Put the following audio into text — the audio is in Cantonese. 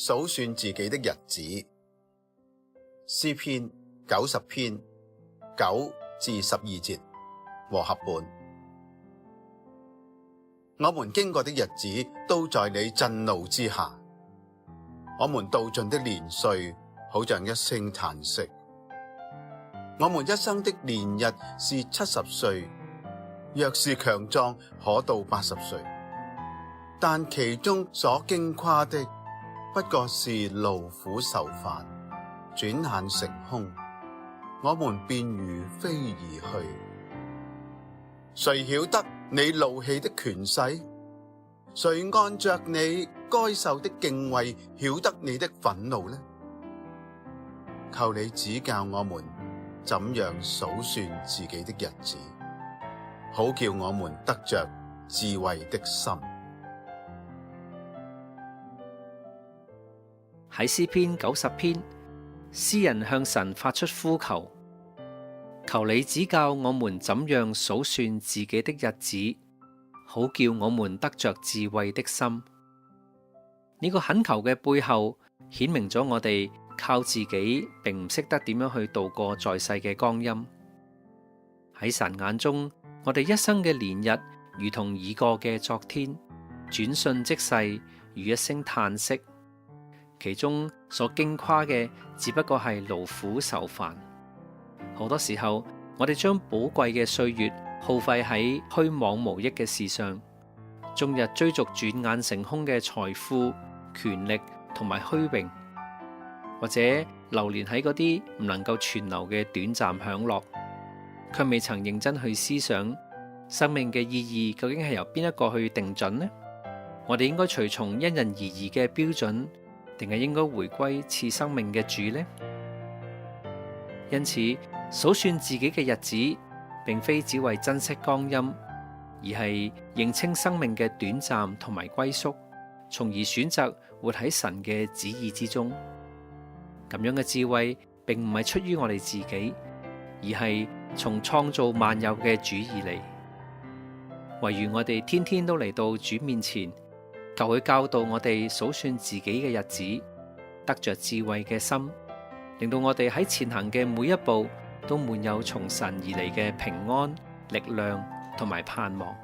數算自己的日子。詩篇90篇9至12節和合本。我們經過的日子都在你震怒之下，我們度盡的年歲好像一聲嘆息。我們一生的年日是70歲，若是強壯可到80歲，但其中所經誇的不過是勞苦愁煩，轉眼成空，我們便如飛而去。誰曉得你怒氣的權勢？誰按着你該受的敬畏曉得你的憤怒呢？求你指教我們怎樣數算自己的日子，好叫我們得着智慧的心。喺詩篇90篇，詩人向神發出呼求，求你指教我們怎樣數算自己的日子，好叫我們得着智慧的心。呢個懇求嘅背後，顯明咗我哋靠自己並唔識得點樣去度過在世嘅光陰。喺神眼中，我哋一生嘅年日如同已過嘅昨天，轉瞬即逝，如一聲嘆息。其中所經誇嘅只不過係勞苦愁煩。好多時候，我哋將寶貴嘅歲月耗費喺虛妄無益嘅事上，終日追逐轉眼成空嘅財富、權力同埋虛榮，或者流連喺嗰啲唔能夠存留嘅短暫享樂，卻未曾認真去思想生命嘅意義究竟係由邊一個去定準呢？我哋應該隨從因人而異嘅標準，定係應該回歸賜生命嘅主呢？因此，數算自己嘅日子，並非只為珍惜光陰，而係認清生命嘅短暫同埋歸宿，從而選擇活喺神嘅旨意之中。咁樣嘅智慧，並唔係出於我哋自己，而係從創造萬有嘅主而嚟。唯願我哋天天都嚟到主面前，求佢教導我哋數算自己嘅日子，得着智慧嘅心，令到我哋喺前行嘅每一步都滿有從神而嚟嘅平安、力量同埋盼望。